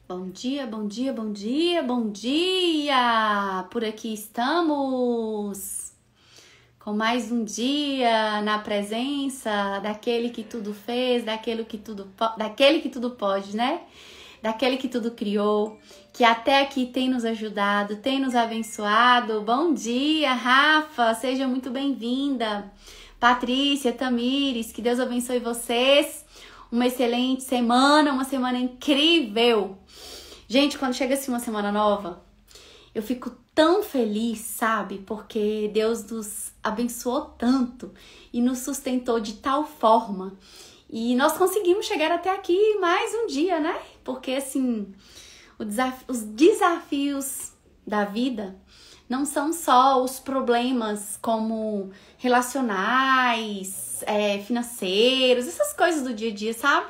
Bom dia, bom dia, bom dia, bom dia! Por aqui estamos com mais um dia na presença daquele que tudo fez, daquele que tudo pode, né? Daquele que tudo criou, que até aqui tem nos ajudado, tem nos abençoado. Bom dia, Rafa! Seja muito bem-vinda. Patrícia, Tamires, que Deus abençoe vocês. Uma excelente semana, uma semana incrível. Gente, quando chega assim uma semana nova, eu fico tão feliz, sabe? Porque Deus nos abençoou tanto e nos sustentou de tal forma. E nós conseguimos chegar até aqui mais um dia, né? Porque assim, os desafios da vida não são só os problemas como relacionais, financeiros, essas coisas do dia a dia, sabe?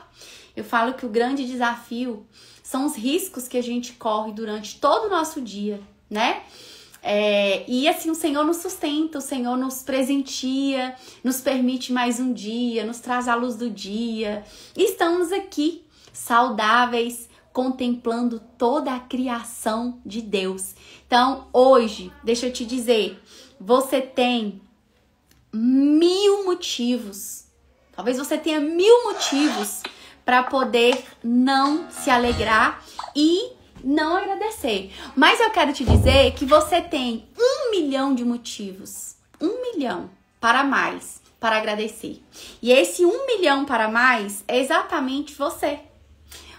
Eu falo que o grande desafio são os riscos que a gente corre durante todo o nosso dia, né? E assim, o Senhor nos sustenta, o Senhor nos presenteia, nos permite mais um dia, nos traz a luz do dia. E estamos aqui, saudáveis, contemplando toda a criação de Deus. Então, hoje, deixa eu te dizer, você tem 1000 motivos, talvez você tenha 1000 motivos para poder não se alegrar e não agradecer. Mas eu quero te dizer que você tem 1 milhão de motivos, 1 milhão para mais, para agradecer. E esse 1 milhão para mais é exatamente você.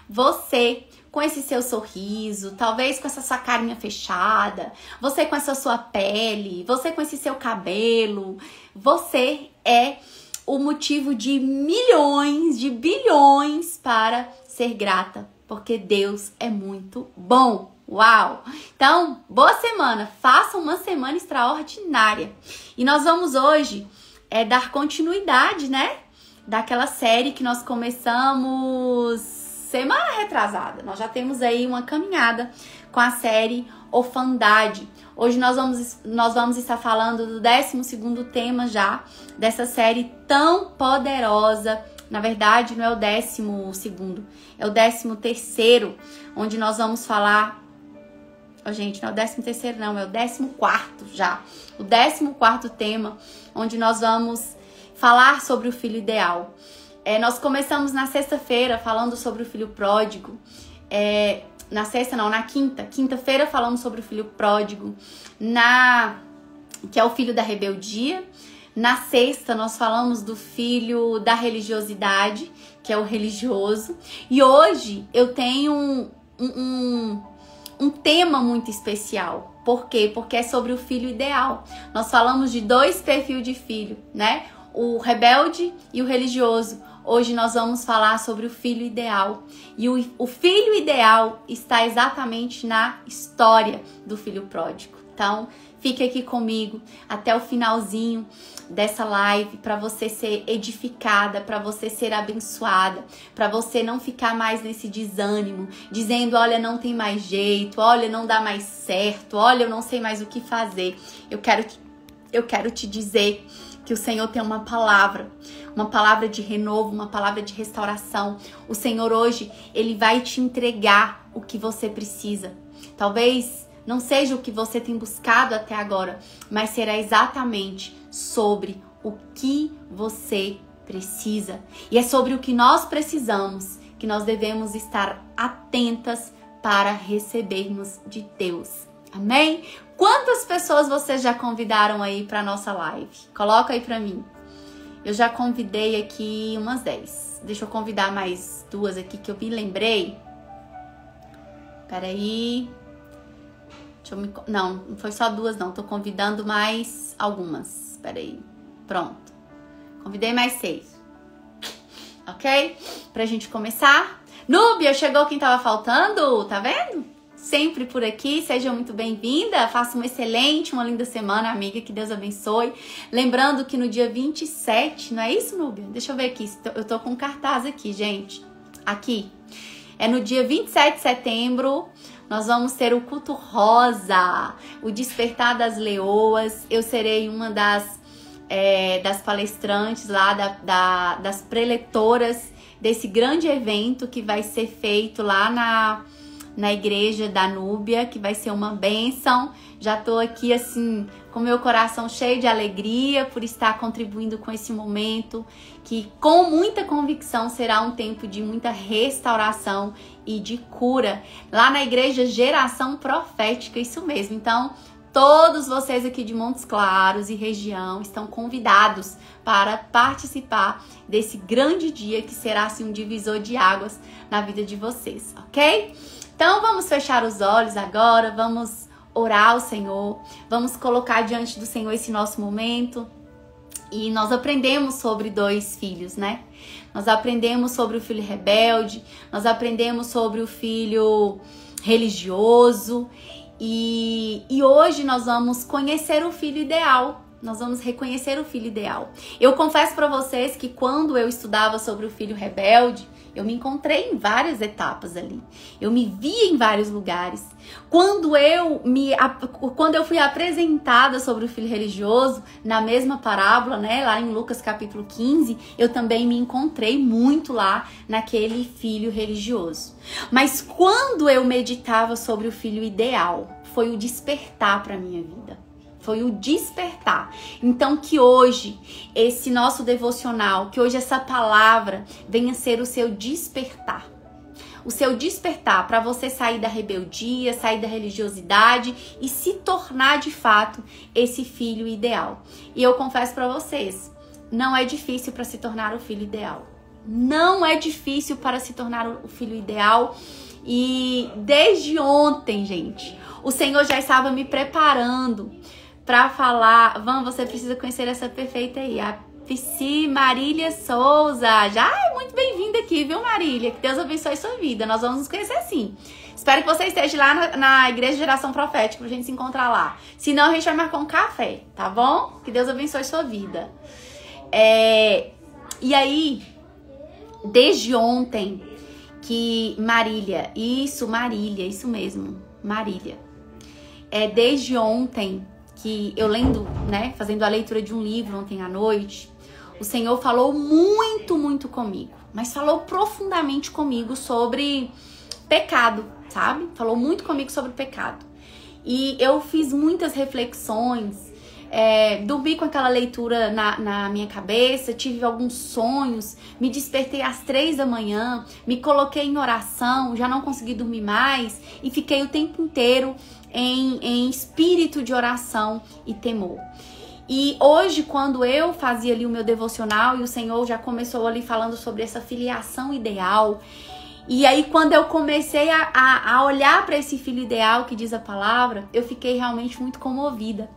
Você com esse seu sorriso, talvez com essa sua carinha fechada, você com essa sua pele, você com esse seu cabelo, você é o motivo de milhões, de bilhões para ser grata, porque Deus é muito bom. Uau! Então, boa semana, faça uma semana extraordinária. E nós vamos hoje dar continuidade, né? Daquela série que nós começamos semana retrasada. Nós já temos aí uma caminhada com a série Orfandade. Hoje nós vamos estar falando do 12º tema já dessa série tão poderosa. Na verdade, não é o 12º, é o 13º, onde nós vamos falar... gente, não é o 13º não, é o 14º já. O 14º tema, onde nós vamos falar sobre o filho ideal. Nós começamos na sexta-feira falando sobre o filho pródigo. Na quinta-feira falando sobre o filho pródigo, que é o filho da rebeldia. Na sexta nós falamos do filho da religiosidade, que é o religioso. E hoje eu tenho um tema muito especial. Por quê? Porque é sobre o filho ideal. Nós falamos de 2 perfis de filho, né? O rebelde e o religioso. Hoje nós vamos falar sobre o filho ideal. E o filho ideal está exatamente na história do filho pródigo. Então, fique aqui comigo até o finalzinho dessa live para você ser edificada, para você ser abençoada, para você não ficar mais nesse desânimo, dizendo, olha, não tem mais jeito, olha, não dá mais certo, olha, eu não sei mais o que fazer. Eu quero te dizer que o Senhor tem uma palavra de renovo, uma palavra de restauração. O Senhor hoje, Ele vai te entregar o que você precisa. Talvez não seja o que você tem buscado até agora, mas será exatamente sobre o que você precisa. E é sobre o que nós precisamos que nós devemos estar atentas para recebermos de Deus. Amém? Quantas pessoas vocês já convidaram aí para nossa live? Coloca aí para mim. Eu já convidei aqui umas 10. Deixa eu convidar mais 2 aqui que eu me lembrei. Peraí. Não foi só 2 não. Tô convidando mais algumas. Peraí. Pronto. Convidei mais 6. Ok? Pra gente começar. Núbia, chegou quem tava faltando. Tá vendo? Sempre por aqui, seja muito bem-vinda, faça uma linda semana, amiga, que Deus abençoe. Lembrando que no dia 27, não é isso, Núbia? Deixa eu ver aqui, eu tô com um cartaz aqui, gente. Aqui, no dia 27 de setembro, nós vamos ter o culto rosa, o despertar das leoas. Eu serei uma das palestrantes lá, das preletoras desse grande evento que vai ser feito lá na igreja da Núbia, que vai ser uma bênção. Já tô aqui assim com meu coração cheio de alegria por estar contribuindo com esse momento, que com muita convicção será um tempo de muita restauração e de cura. Lá na igreja Geração Profética, isso mesmo. Então, todos vocês aqui de Montes Claros e região estão convidados para participar desse grande dia que será assim um divisor de águas na vida de vocês, ok? Então vamos fechar os olhos agora, vamos orar ao Senhor, vamos colocar diante do Senhor esse nosso momento. E nós aprendemos sobre 2 filhos, né? Nós aprendemos sobre o filho rebelde, nós aprendemos sobre o filho religioso. E hoje nós vamos conhecer o filho ideal. Nós vamos reconhecer o filho ideal. Eu confesso para vocês que quando eu estudava sobre o filho rebelde, eu me encontrei em várias etapas ali. Eu me via em vários lugares. Quando eu fui apresentada sobre o filho religioso, na mesma parábola, né, lá em Lucas capítulo 15, eu também me encontrei muito lá naquele filho religioso. Mas quando eu meditava sobre o filho ideal, foi o despertar para minha vida. Foi o despertar. Então que hoje esse nosso devocional, que hoje essa palavra venha ser o seu despertar. O seu despertar para você sair da rebeldia, sair da religiosidade e se tornar de fato esse filho ideal. E eu confesso para vocês, não é difícil para se tornar o filho ideal. Não é difícil para se tornar o filho ideal. E desde ontem, gente, o Senhor já estava me preparando para falar. Você precisa conhecer essa perfeita aí, a Psi Marília Souza. Já é muito bem-vinda aqui, viu, Marília? Que Deus abençoe sua vida. Nós vamos nos conhecer sim. Espero que você esteja lá na Igreja Geração Profética pra gente se encontrar lá. Se não, a gente vai marcar um café, tá bom? Que Deus abençoe sua vida. E aí, desde ontem que Marília, isso mesmo, Marília. Desde ontem que eu lendo, né, fazendo a leitura de um livro ontem à noite, o Senhor falou muito, muito comigo, mas falou profundamente comigo sobre pecado, sabe? Falou muito comigo sobre pecado. E eu fiz muitas reflexões, dormi com aquela leitura na minha cabeça, tive alguns sonhos, me despertei às 3 da manhã, me coloquei em oração, já não consegui dormir mais e fiquei o tempo inteiro em espírito de oração e temor. E hoje, quando eu fazia ali o meu devocional e o Senhor já começou ali falando sobre essa filiação ideal, e aí quando eu comecei a olhar para esse filho ideal que diz a palavra, eu fiquei realmente muito comovida.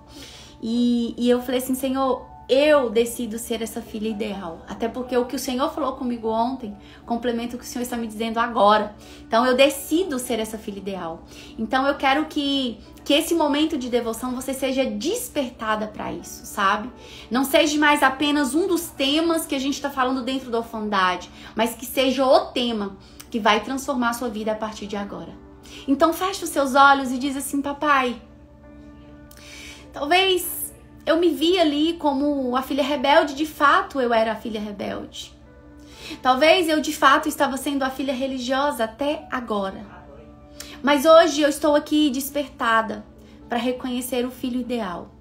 E eu falei assim, Senhor, eu decido ser essa filha ideal. Até porque o que o Senhor falou comigo ontem complementa o que o Senhor está me dizendo agora. Então eu decido ser essa filha ideal. Então eu quero que esse momento de devoção você seja despertada para isso, sabe? Não seja mais apenas um dos temas que a gente está falando dentro da orfandade, mas que seja o tema que vai transformar a sua vida a partir de agora. Então fecha os seus olhos e diz assim, papai, talvez eu me vi ali como a filha rebelde, de fato eu era a filha rebelde. Talvez eu de fato estava sendo a filha religiosa até agora. Mas hoje eu estou aqui despertada para reconhecer o filho ideal.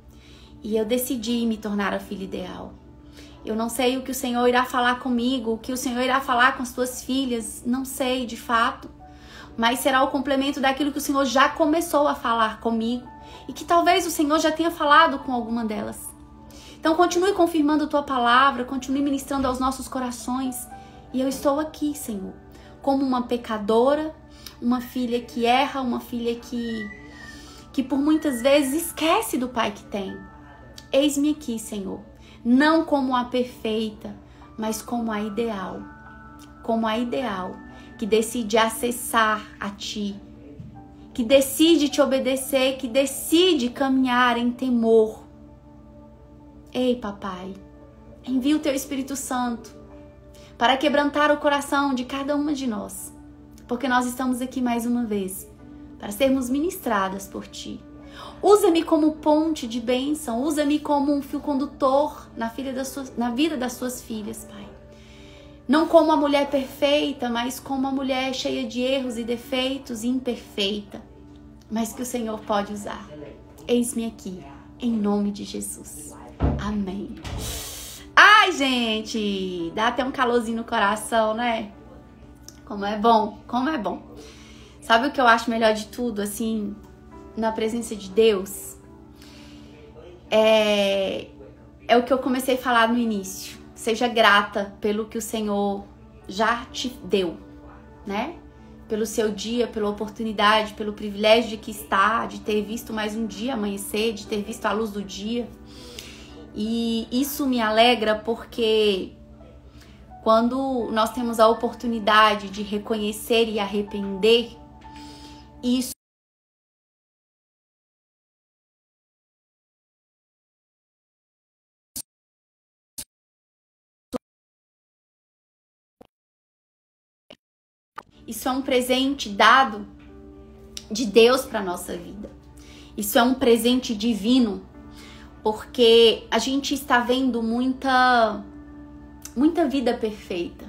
E eu decidi me tornar a filha ideal. Eu não sei o que o Senhor irá falar comigo, o que o Senhor irá falar com as tuas filhas, não sei de fato. Mas será o complemento daquilo que o Senhor já começou a falar comigo. E que talvez o Senhor já tenha falado com alguma delas. Então continue confirmando a tua palavra, continue ministrando aos nossos corações. E eu estou aqui, Senhor, como uma pecadora, uma filha que erra, uma filha que por muitas vezes esquece do Pai que tem. Eis-me aqui, Senhor, não como a perfeita, mas como a ideal. Como a ideal, que decide acessar a Ti, que decide te obedecer, que decide caminhar em temor. Ei, papai, envia o teu Espírito Santo para quebrantar o coração de cada uma de nós, porque nós estamos aqui mais uma vez para sermos ministradas por ti. Usa-me como ponte de bênção, usa-me como um fio condutor na vida das suas filhas, Pai. não como a mulher perfeita, mas como uma mulher cheia de erros e defeitos e imperfeita, mas que o Senhor pode usar. Eis-me aqui, em nome de Jesus. Amém. Ai, gente, dá até um calorzinho no coração, né? Como é bom, como é bom. Sabe o que eu acho melhor de tudo, assim, na presença de Deus? É o que eu comecei a falar no início. Seja grata pelo que o Senhor já te deu, né? Pelo seu dia, pela oportunidade, pelo privilégio de que está, de ter visto mais um dia amanhecer, de ter visto a luz do dia. E isso me alegra porque quando nós temos a oportunidade de reconhecer e arrepender, isso é um presente dado de Deus para nossa vida. Isso é um presente divino, porque a gente está vendo muita vida perfeita.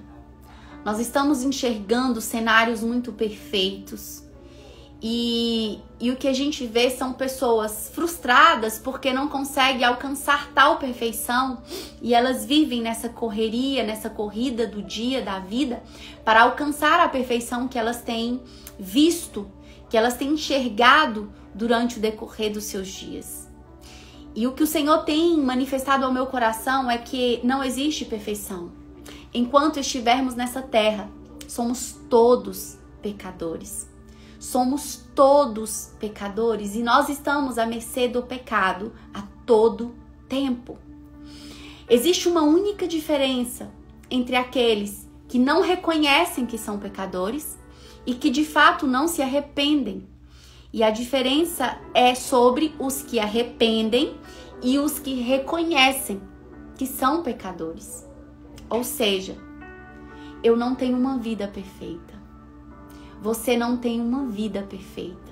Nós estamos enxergando cenários muito perfeitos. E o que a gente vê são pessoas frustradas porque não conseguem alcançar tal perfeição e elas vivem nessa correria, nessa corrida do dia, da vida, para alcançar a perfeição que elas têm visto, que elas têm enxergado durante o decorrer dos seus dias. E o que o Senhor tem manifestado ao meu coração é que não existe perfeição. Enquanto estivermos nessa terra, somos todos pecadores. Somos todos pecadores e nós estamos à mercê do pecado a todo tempo. Existe uma única diferença entre aqueles que não reconhecem que são pecadores e que de fato não se arrependem. E a diferença é sobre os que arrependem e os que reconhecem que são pecadores. Ou seja, eu não tenho uma vida perfeita. Você não tem uma vida perfeita.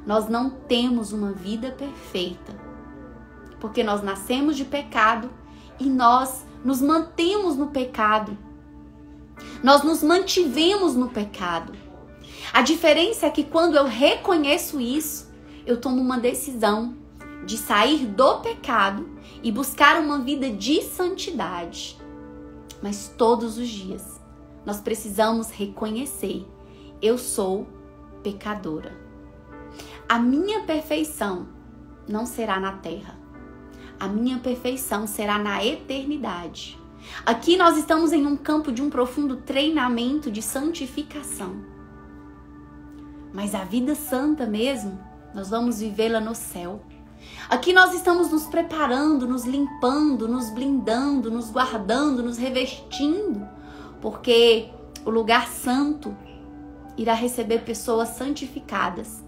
Nós não temos uma vida perfeita. Porque nós nascemos de pecado e nós nos mantemos no pecado. Nós nos mantivemos no pecado. A diferença é que quando eu reconheço isso, eu tomo uma decisão de sair do pecado e buscar uma vida de santidade. Mas todos os dias nós precisamos reconhecer: eu sou pecadora. A minha perfeição não será na terra. A minha perfeição será na eternidade. Aqui nós estamos em um campo de um profundo treinamento de santificação. Mas a vida santa mesmo, nós vamos vivê-la no céu. Aqui nós estamos nos preparando, nos limpando, nos blindando, nos guardando, nos revestindo, porque o lugar santo irá receber pessoas santificadas.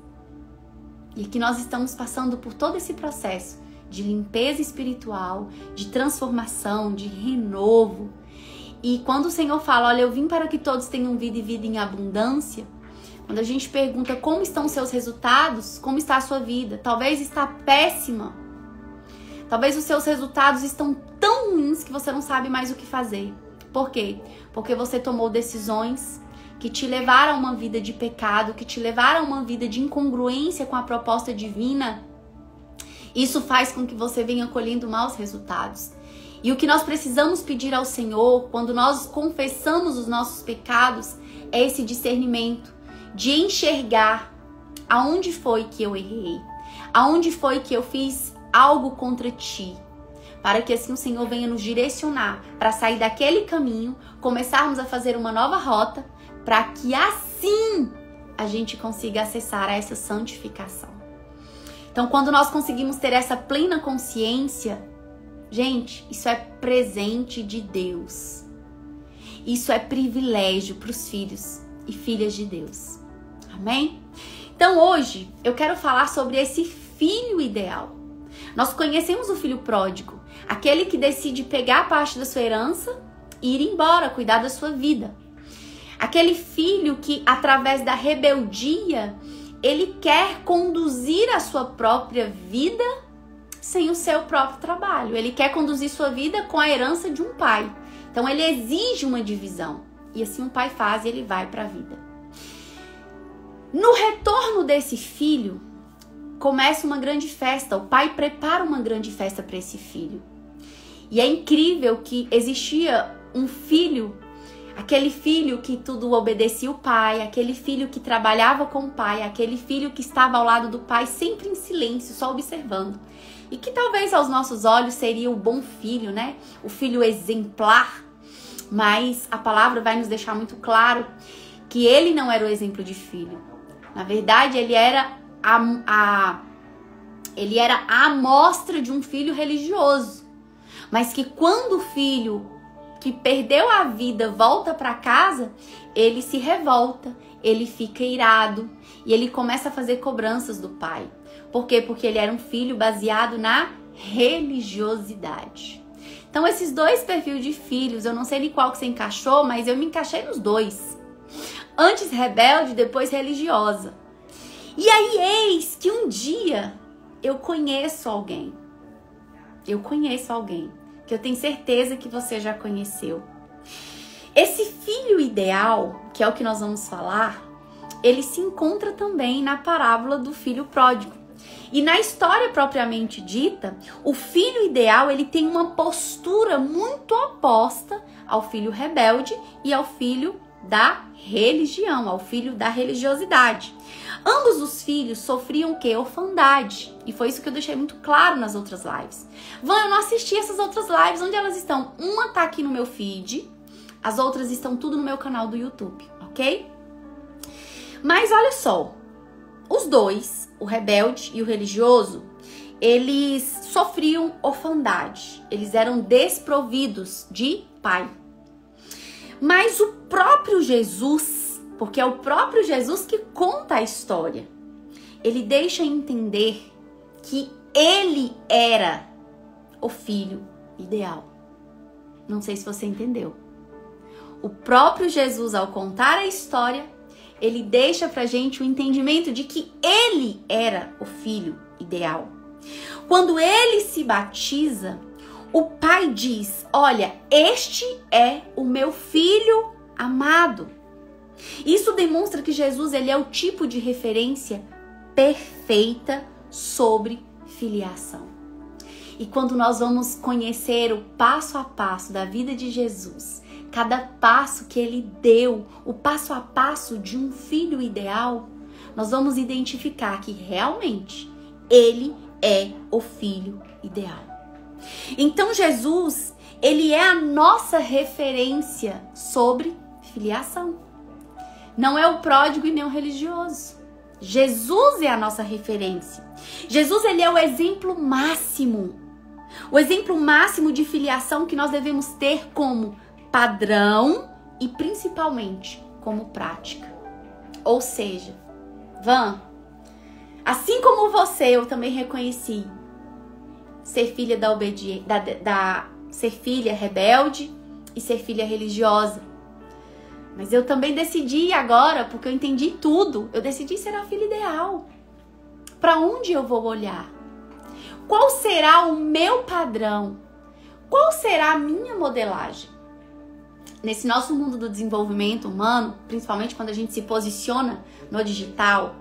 E aqui nós estamos passando por todo esse processo de limpeza espiritual, de transformação, de renovo. E quando o Senhor fala, olha, eu vim para que todos tenham vida e vida em abundância, quando a gente pergunta como estão os seus resultados, como está a sua vida, talvez está péssima. Talvez os seus resultados estão tão ruins que você não sabe mais o que fazer. Por quê? Porque você tomou decisões que te levaram a uma vida de pecado, que te levaram a uma vida de incongruência com a proposta divina. Isso faz com que você venha colhendo maus resultados. E o que nós precisamos pedir ao Senhor, quando nós confessamos os nossos pecados, é esse discernimento de enxergar aonde foi que eu errei, aonde foi que eu fiz algo contra ti, para que assim o Senhor venha nos direcionar para sair daquele caminho, começarmos a fazer uma nova rota, para que assim a gente consiga acessar a essa santificação. Então, quando nós conseguimos ter essa plena consciência, gente, isso é presente de Deus. Isso é privilégio para os filhos e filhas de Deus. Amém? Então, hoje eu quero falar sobre esse filho ideal. Nós conhecemos o filho pródigo, aquele que decide pegar parte da sua herança e ir embora, cuidar da sua vida. Aquele filho que, através da rebeldia, ele quer conduzir a sua própria vida sem o seu próprio trabalho. Ele quer conduzir sua vida com a herança de um pai Então ele exige uma divisão. E assim o pai faz e ele vai para a vida. No retorno desse filho, começa uma grande festa. O pai prepara uma grande festa para esse filho. E é incrível que existia um filho, aquele filho que tudo obedecia o pai, aquele filho que trabalhava com o pai, aquele filho que estava ao lado do pai sempre em silêncio, só observando. E que talvez aos nossos olhos seria o bom filho, né? O filho exemplar. Mas a palavra vai nos deixar muito claro que ele não era o exemplo de filho. Na verdade, ele era a amostra de um filho religioso. Mas que quando o filho que perdeu a vida volta para casa, ele se revolta, ele fica irado e ele começa a fazer cobranças do pai. Por quê? Porque ele era um filho baseado na religiosidade. Então esses dois perfis de filhos, eu não sei em qual que você encaixou, mas eu me encaixei nos dois. Antes rebelde, depois religiosa. E aí eis que um dia eu conheço alguém. Que eu tenho certeza que você já conheceu. Esse filho ideal, que é o que nós vamos falar, ele se encontra também na parábola do filho pródigo. E na história propriamente dita, o filho ideal, ele tem uma postura muito oposta ao filho rebelde e ao filho da religião, ao filho da religiosidade. Ambos os filhos sofriam o quê? Orfandade. E foi isso que eu deixei muito claro nas outras lives. Eu não assisti essas outras lives. Onde elas estão? Uma tá aqui no meu feed, as outras estão tudo no meu canal do YouTube, ok? Mas olha só, os dois, o rebelde e o religioso, eles sofriam orfandade. Eles eram desprovidos de pai. Mas o próprio Jesus, porque é o próprio Jesus que conta a história, ele deixa entender que ele era o filho ideal. Não sei se você entendeu. O próprio Jesus, ao contar a história, ele deixa pra gente o entendimento de que ele era o filho ideal. Quando ele se batiza, o pai diz: olha, este é o meu filho amado. Isso demonstra que Jesus, ele é o tipo de referência perfeita sobre filiação. E quando nós vamos conhecer o passo a passo da vida de Jesus, cada passo que ele deu, o passo a passo de um filho ideal, nós vamos identificar que realmente ele é o filho ideal. Então Jesus, ele é a nossa referência sobre filiação. Não é o pródigo e nem o religioso. Jesus é a nossa referência. Jesus, ele é o exemplo máximo. O exemplo máximo de filiação que nós devemos ter como padrão e principalmente como prática. Ou seja, assim como você, eu também reconheci ser filha da obediência, ser filha rebelde e ser filha religiosa. Mas eu também decidi agora, porque eu entendi tudo, eu decidi ser a filha ideal. Para onde eu vou olhar? Qual será o meu padrão? Qual será a minha modelagem? Nesse nosso mundo do desenvolvimento humano, principalmente quando a gente se posiciona no digital,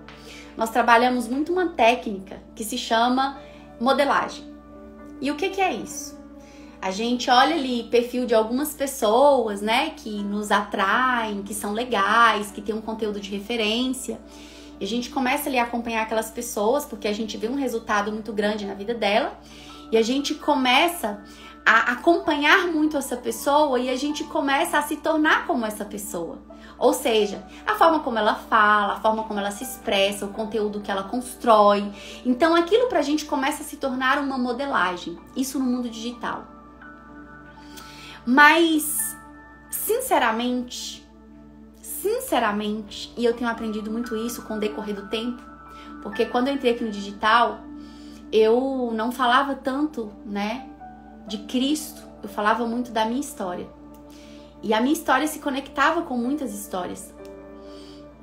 nós trabalhamos muito uma técnica que se chama modelagem. E o que é isso? A gente olha ali perfil de algumas pessoas, né, que nos atraem, que são legais, que tem um conteúdo de referência. E a gente começa ali a acompanhar aquelas pessoas, porque a gente vê um resultado muito grande na vida dela. E a gente começa a acompanhar muito essa pessoa e a gente começa a se tornar como essa pessoa. Ou seja, a forma como ela fala, a forma como ela se expressa, o conteúdo que ela constrói. Então aquilo pra gente começa a se tornar uma modelagem. Isso no mundo digital. Mas, sinceramente, e eu tenho aprendido muito isso com o decorrer do tempo, porque quando eu entrei aqui no digital, eu não falava tanto, né, de Cristo, eu falava muito da minha história. E a minha história se conectava com muitas histórias.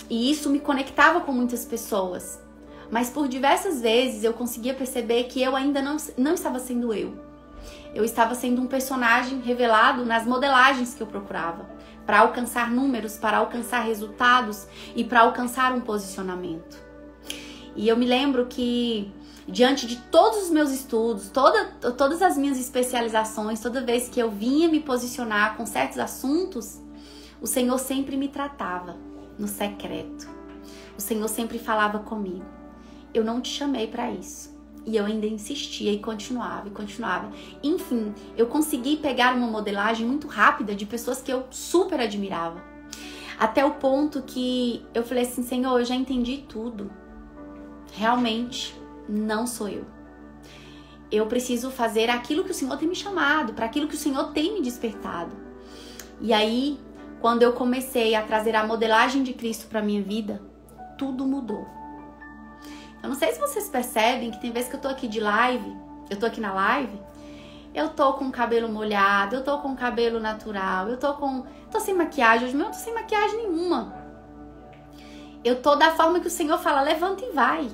E isso me conectava com muitas pessoas. Mas por diversas vezes eu conseguia perceber que eu ainda não estava sendo eu. eu estava sendo um personagem revelado nas modelagens que eu procurava, para alcançar números, para alcançar resultados e para alcançar um posicionamento. E eu me lembro que, diante de todos os meus estudos, todas as minhas especializações, toda vez que eu vinha me posicionar com certos assuntos, o Senhor sempre me tratava no secreto. O Senhor sempre falava comigo. Eu não te chamei para isso. E eu ainda insistia e continuava e continuava. Enfim, eu consegui pegar uma modelagem muito rápida de pessoas que eu super admirava. Até o ponto que eu falei assim, Senhor, eu já entendi tudo. Realmente, não sou eu. Eu preciso fazer aquilo que o Senhor tem me chamado, para aquilo que o Senhor tem me despertado. E aí, quando eu comecei a trazer a modelagem de Cristo para minha vida, tudo mudou. Eu não sei se vocês percebem que tem vezes que eu tô aqui de live, eu tô aqui na live, eu tô com o cabelo molhado, eu tô com o cabelo natural, tô sem maquiagem, hoje mesmo eu tô sem maquiagem nenhuma. Eu tô da forma que o Senhor fala, levanta e vai,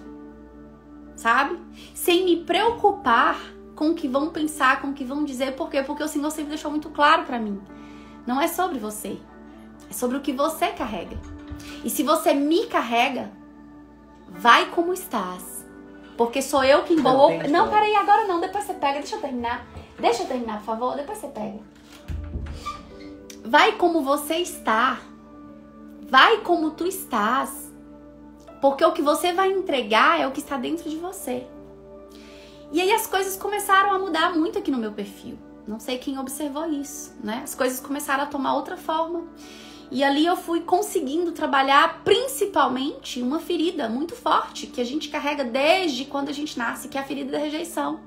sabe? Sem me preocupar com o que vão pensar, com o que vão dizer, por quê? Porque o Senhor sempre deixou muito claro pra mim, não é sobre você, é sobre o que você carrega. E se você me carrega, vai como estás. Porque sou eu quem vou... Não, peraí, agora não. Depois você pega. Deixa eu terminar. Deixa eu terminar, por favor. Depois você pega. Vai como você está. Vai como tu estás. Porque o que você vai entregar é o que está dentro de você. E aí as coisas começaram a mudar muito aqui no meu perfil. Não sei quem observou isso, né? As coisas começaram a tomar outra forma. E ali eu fui conseguindo trabalhar principalmente uma ferida muito forte que a gente carrega desde quando a gente nasce, que é a ferida da rejeição.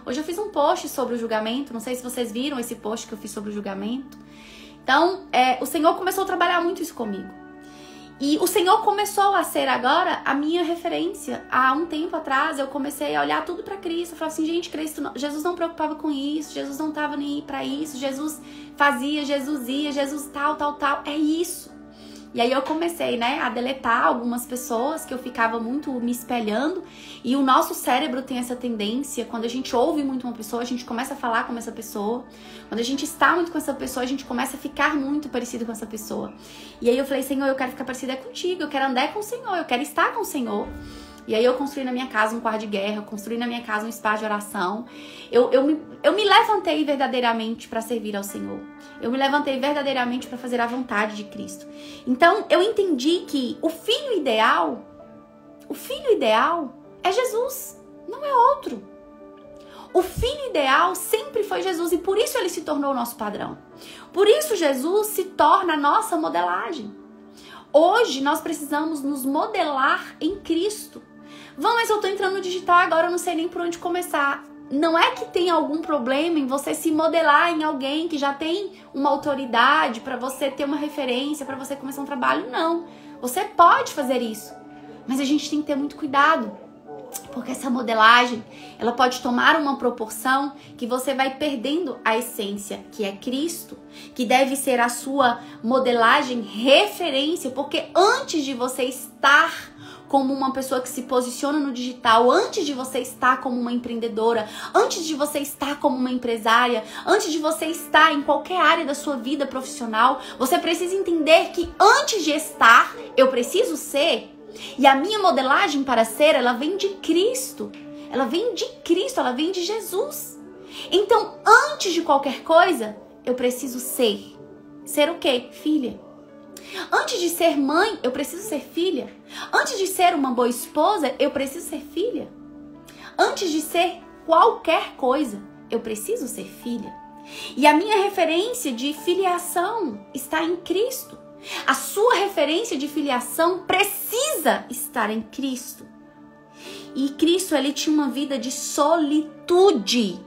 Hoje eu fiz um post sobre o julgamento, não sei se vocês viram esse post que eu fiz sobre o julgamento. Então, o Senhor começou a trabalhar muito isso comigo. E o Senhor começou a ser agora a minha referência. Há um tempo atrás eu comecei a olhar tudo para Cristo. Eu falava assim, gente, Jesus não preocupava com isso, Jesus não estava nem aí para isso, Jesus fazia, Jesus ia, Jesus tal, é isso. E aí eu comecei, né, a deletar algumas pessoas que eu ficava muito me espelhando. E o nosso cérebro tem essa tendência, quando a gente ouve muito uma pessoa, a gente começa a falar como essa pessoa. Quando a gente está muito com essa pessoa, a gente começa a ficar muito parecido com essa pessoa. E aí eu falei, Senhor, eu quero ficar parecida contigo, eu quero andar com o Senhor, eu quero estar com o Senhor. E aí eu construí na minha casa um quarto de guerra, eu construí na minha casa um espaço de oração. Eu me levantei verdadeiramente para servir ao Senhor. Eu me levantei verdadeiramente para fazer a vontade de Cristo. Então eu entendi que o filho ideal é Jesus, não é outro. O filho ideal sempre foi Jesus e por isso ele se tornou o nosso padrão. Por isso Jesus se torna a nossa modelagem. Hoje nós precisamos nos modelar em Cristo. Vão, mas eu tô entrando no digital agora, eu não sei nem por onde começar. Não é que tem algum problema em você se modelar em alguém que já tem uma autoridade para você ter uma referência, para você começar um trabalho, não. Você pode fazer isso, mas a gente tem que ter muito cuidado. Porque essa modelagem, ela pode tomar uma proporção que você vai perdendo a essência, que é Cristo, que deve ser a sua modelagem referência, porque antes de você estar como uma pessoa que se posiciona no digital, antes de você estar como uma empreendedora, antes de você estar como uma empresária, antes de você estar em qualquer área da sua vida profissional, você precisa entender que antes de estar, eu preciso ser. E a minha modelagem para ser, ela vem de Cristo. Ela vem de Cristo, ela vem de Jesus. Então, antes de qualquer coisa, eu preciso ser. Ser o quê? Filha. Antes de ser mãe, eu preciso ser filha. Antes de ser uma boa esposa, eu preciso ser filha. Antes de ser qualquer coisa, eu preciso ser filha. E a minha referência de filiação está em Cristo. A sua referência de filiação precisa estar em Cristo. E Cristo, ele tinha uma vida de solitude,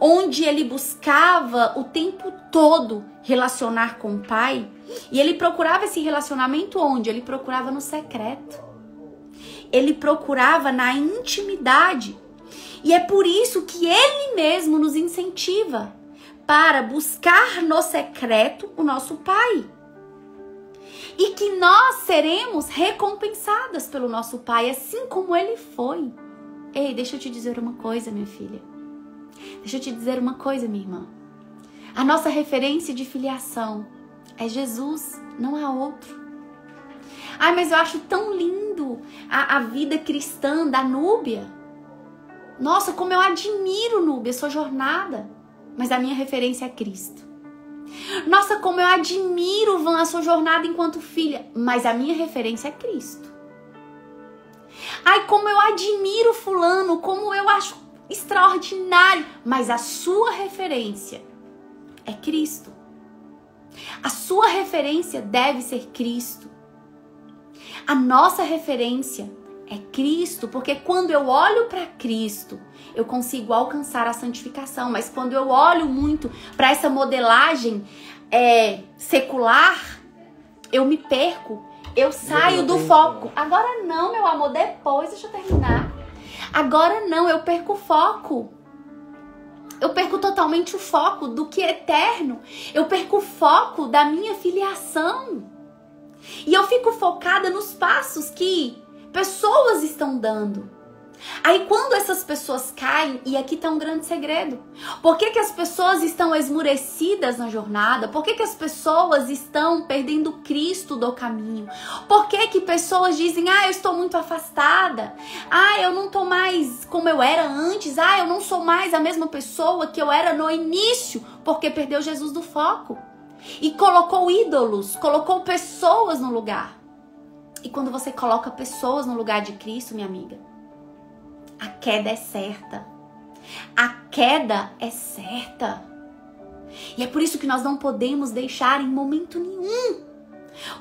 onde ele buscava o tempo todo relacionar com o Pai. E ele procurava esse relacionamento onde? Ele procurava no secreto. Ele procurava na intimidade. E é por isso que ele mesmo nos incentiva para buscar no secreto o nosso Pai. E que nós seremos recompensadas pelo nosso Pai, assim como Ele foi. Ei, deixa eu te dizer uma coisa, minha filha. Deixa eu te dizer uma coisa, minha irmã. A nossa referência de filiação é Jesus, não há outro. Ai, mas eu acho tão lindo a vida cristã da Núbia. Nossa, como eu admiro, Núbia, sua jornada. Mas a minha referência é Cristo. Nossa, como eu admiro, Van, a sua jornada enquanto filha. Mas a minha referência é Cristo. Ai, como eu admiro fulano, como eu acho extraordinário. Mas a sua referência é Cristo. A sua referência deve ser Cristo. A nossa referência é Cristo, porque quando eu olho para Cristo, eu consigo alcançar a santificação. Mas quando eu olho muito para essa modelagem secular, eu me perco, eu saio do foco. Agora não, meu amor, depois, deixa eu terminar. Agora não, eu perco o foco. Eu perco totalmente o foco do que é eterno. Eu perco o foco da minha filiação. E eu fico focada nos passos que pessoas estão dando. Aí quando essas pessoas caem, e aqui tá um grande segredo. Por que as pessoas estão esmurecidas na jornada? Por que as pessoas estão perdendo Cristo do caminho? Por que pessoas dizem, eu estou muito afastada? Eu não tô mais como eu era antes. Eu não sou mais a mesma pessoa que eu era no início. Porque perdeu Jesus do foco. E colocou ídolos, colocou pessoas no lugar. E quando você coloca pessoas no lugar de Cristo, minha amiga, a queda é certa. A queda é certa. E é por isso que nós não podemos deixar em momento nenhum.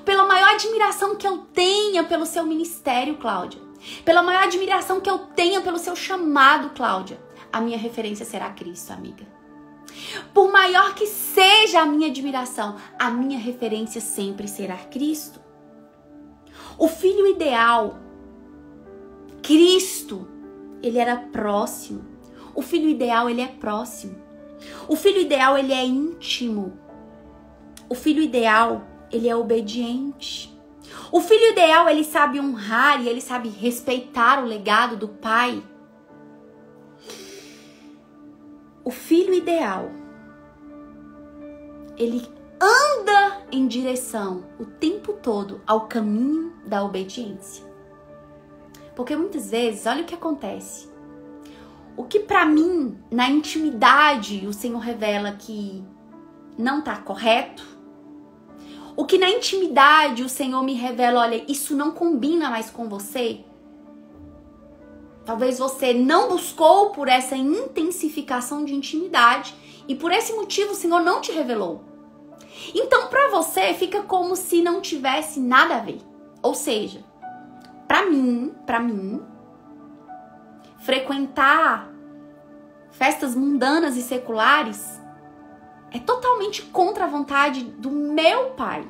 Pela maior admiração que eu tenha pelo seu ministério, Cláudia. Pela maior admiração que eu tenha pelo seu chamado, Cláudia. A minha referência será Cristo, amiga. Por maior que seja a minha admiração, a minha referência sempre será Cristo. O filho ideal, Cristo, ele era próximo. O filho ideal, ele é próximo. O filho ideal, ele é íntimo. O filho ideal, ele é obediente. O filho ideal, ele sabe honrar e ele sabe respeitar o legado do pai. O filho ideal, ele anda em direção o tempo todo ao caminho da obediência. Porque muitas vezes, olha o que acontece. O que pra mim, na intimidade, o Senhor revela que não tá correto. O que na intimidade o Senhor me revela, olha, isso não combina mais com você. Talvez você não buscou por essa intensificação de intimidade e por esse motivo o Senhor não te revelou. Então, para você, fica como se não tivesse nada a ver. Ou seja, para mim, frequentar festas mundanas e seculares é totalmente contra a vontade do meu pai.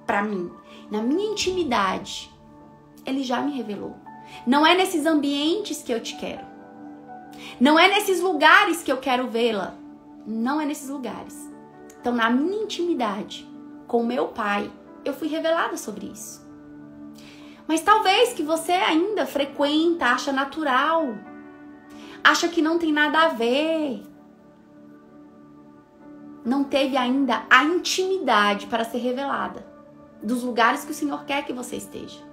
Para mim, na minha intimidade, ele já me revelou. Não é nesses ambientes que eu te quero. Não é nesses lugares que eu quero vê-la. Não é nesses lugares. Então, na minha intimidade com meu pai, eu fui revelada sobre isso. Mas talvez que você ainda frequenta, acha natural. Acha que não tem nada a ver. Não teve ainda a intimidade para ser revelada dos lugares que o Senhor quer que você esteja.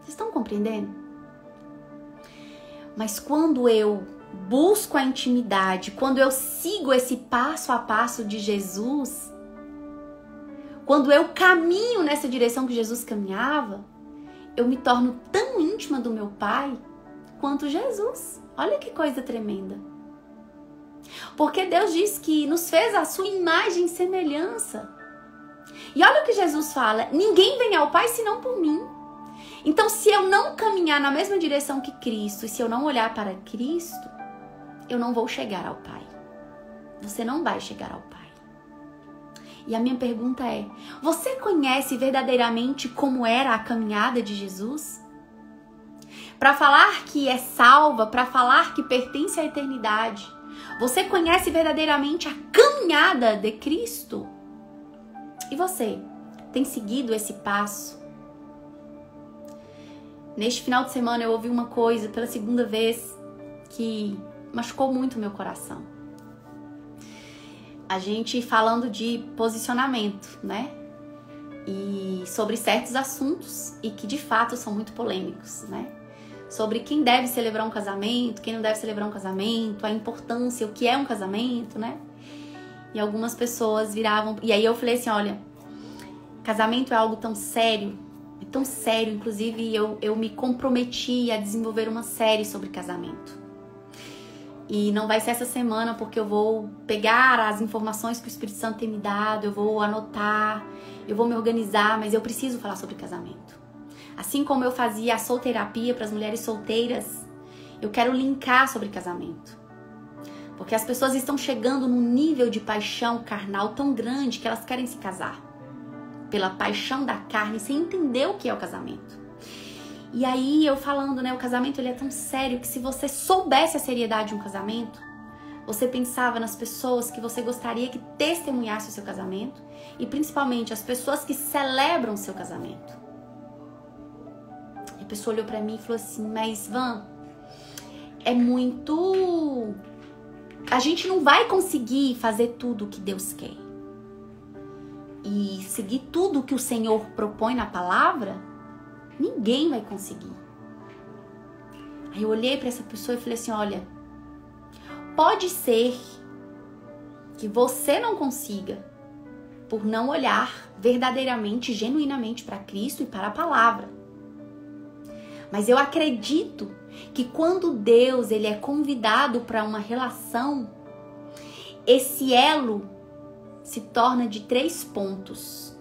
Vocês estão compreendendo? Mas quando eu busco a intimidade, quando eu sigo esse passo a passo de Jesus, quando eu caminho nessa direção que Jesus caminhava, eu me torno tão íntima do meu Pai quanto Jesus. Olha que coisa tremenda. Porque Deus diz que nos fez a sua imagem e semelhança. E olha o que Jesus fala: ninguém vem ao Pai senão por mim. Então, se eu não caminhar na mesma direção que Cristo, e se eu não olhar para Cristo, eu não vou chegar ao Pai. Você não vai chegar ao Pai. E a minha pergunta é: você conhece verdadeiramente como era a caminhada de Jesus? Para falar que é salva, para falar que pertence à eternidade, você conhece verdadeiramente a caminhada de Cristo? E você tem seguido esse passo? Neste final de semana eu ouvi uma coisa pela segunda vez que machucou muito o meu coração. A gente falando de posicionamento, né? E sobre certos assuntos e que de fato são muito polêmicos, né? Sobre quem deve celebrar um casamento, quem não deve celebrar um casamento, a importância, o que é um casamento, né? E algumas pessoas viravam... E aí eu falei assim, olha, casamento é algo tão sério, inclusive eu me comprometi a desenvolver uma série sobre casamento. E não vai ser essa semana, porque eu vou pegar as informações que o Espírito Santo tem me dado, eu vou anotar, eu vou me organizar, mas eu preciso falar sobre casamento. Assim como eu fazia a solterapia para as mulheres solteiras, eu quero linkar sobre casamento. Porque as pessoas estão chegando num nível de paixão carnal tão grande que elas querem se casar. Pela paixão da carne, sem entender o que é o casamento. E aí eu falando, né, o casamento ele é tão sério que se você soubesse a seriedade de um casamento, você pensava nas pessoas que você gostaria que testemunhasse o seu casamento e principalmente as pessoas que celebram o seu casamento. E a pessoa olhou pra mim e falou assim, mas Van, é muito... A gente não vai conseguir fazer tudo o que Deus quer. E seguir tudo o que o Senhor propõe na palavra... Ninguém vai conseguir. Aí eu olhei para essa pessoa e falei assim, olha, pode ser que você não consiga por não olhar verdadeiramente, genuinamente para Cristo e para a palavra. Mas eu acredito que quando Deus ele é convidado para uma relação, esse elo se torna de 3 pontos.